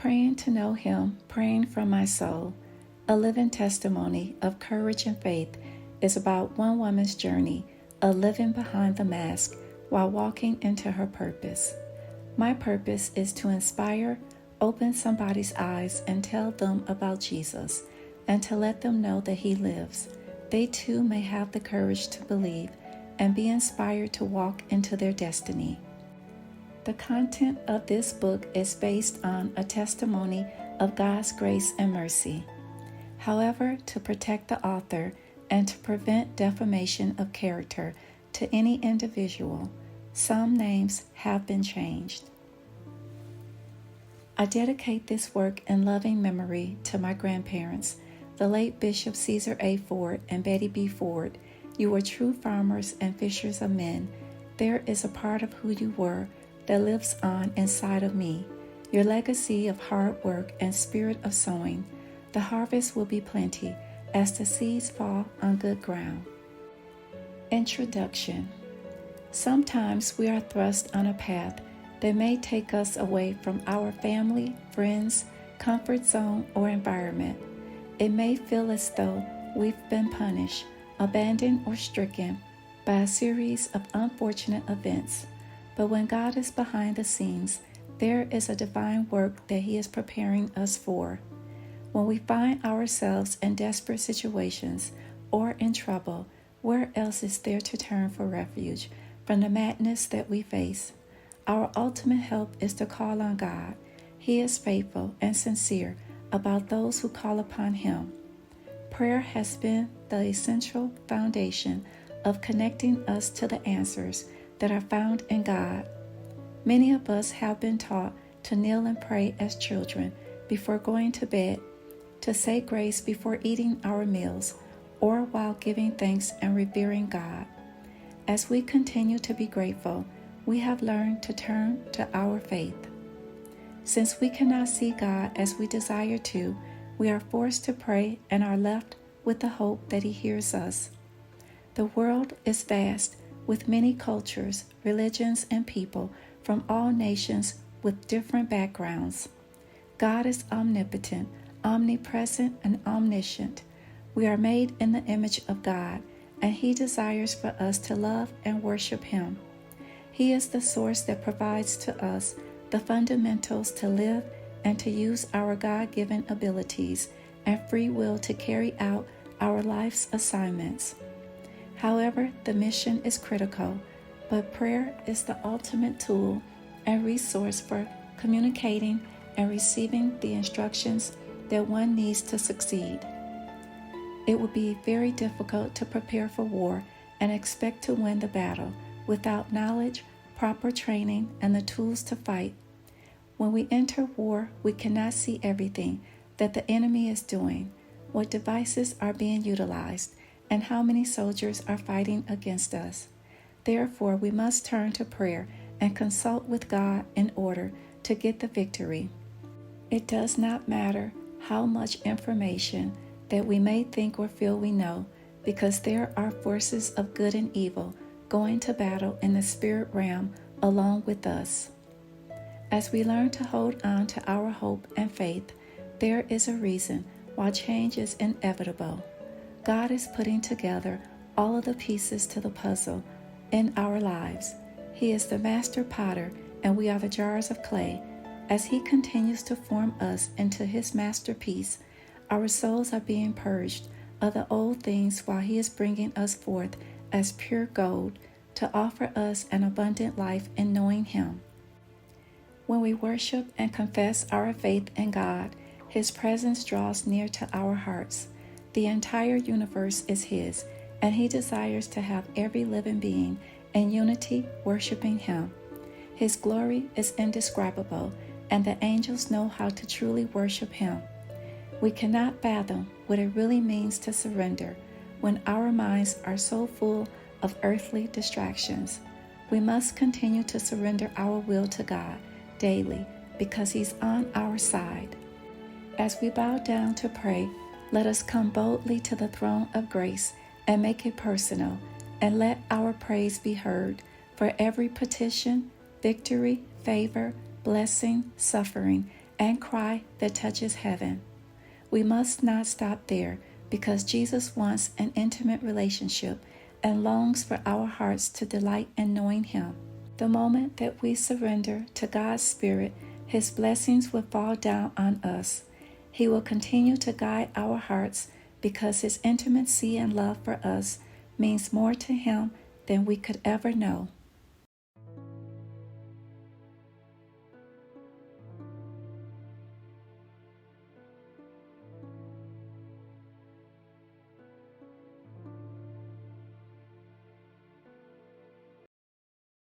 Praying to know Him, praying from my soul. A living testimony of courage and faith is about one woman's journey of living behind the mask while walking into her purpose. My purpose is to inspire, open somebody's eyes and tell them about Jesus, and to let them know that He lives. They too may have the courage to believe and be inspired to walk into their destiny. The content of this book is based on a testimony of God's grace and mercy. However, to protect the author and to prevent defamation of character to any individual, some names have been changed. I dedicate this work in loving memory to my grandparents, the late Bishop Caesar A. Ford and Betty B. Ford. You were true farmers and fishers of men. There is a part of who you were that lives on inside of me, your legacy of hard work and spirit of sowing. The harvest will be plenty as the seeds fall on good ground. Introduction. Sometimes we are thrust on a path that may take us away from our family, friends, comfort zone, or environment. It may feel as though we've been punished, abandoned, or stricken by a series of unfortunate events. But when God is behind the scenes, there is a divine work that He is preparing us for. When we find ourselves in desperate situations or in trouble, where else is there to turn for refuge from the madness that we face? Our ultimate help is to call on God. He is faithful and sincere about those who call upon Him. Prayer has been the essential foundation of connecting us to the answers that are found in God. Many of us have been taught to kneel and pray as children before going to bed, to say grace before eating our meals, or while giving thanks and revering God. As we continue to be grateful, we have learned to turn to our faith. Since we cannot see God as we desire to, we are forced to pray and are left with the hope that He hears us. The world is vast, with many cultures, religions, and people from all nations with different backgrounds. God is omnipotent, omnipresent, and omniscient. We are made in the image of God, and He desires for us to love and worship Him. He is the source that provides to us the fundamentals to live and to use our God-given abilities and free will to carry out our life's assignments. However, the mission is critical, but prayer is the ultimate tool and resource for communicating and receiving the instructions that one needs to succeed. It would be very difficult to prepare for war and expect to win the battle without knowledge, proper training, and the tools to fight. When we enter war, we cannot see everything that the enemy is doing, what devices are being utilized, and how many soldiers are fighting against us. Therefore, we must turn to prayer and consult with God in order to get the victory. It does not matter how much information that we may think or feel we know, because there are forces of good and evil going to battle in the spirit realm along with us. As we learn to hold on to our hope and faith, there is a reason why change is inevitable. God is putting together all of the pieces to the puzzle in our lives. He is the master potter, and we are the jars of clay. As He continues to form us into His masterpiece, our souls are being purged of the old things while He is bringing us forth as pure gold to offer us an abundant life in knowing Him. When we worship and confess our faith in God, His presence draws near to our hearts. The entire universe is His, and He desires to have every living being in unity worshiping Him. His glory is indescribable, and the angels know how to truly worship Him. We cannot fathom what it really means to surrender when our minds are so full of earthly distractions. We must continue to surrender our will to God daily because He's on our side. As we bow down to pray, let us come boldly to the throne of grace and make it personal, and let our praise be heard for every petition, victory, favor, blessing, suffering, and cry that touches heaven. We must not stop there, because Jesus wants an intimate relationship and longs for our hearts to delight in knowing Him. The moment that we surrender to God's Spirit, His blessings will fall down on us. He will continue to guide our hearts, because His intimacy and love for us means more to Him than we could ever know.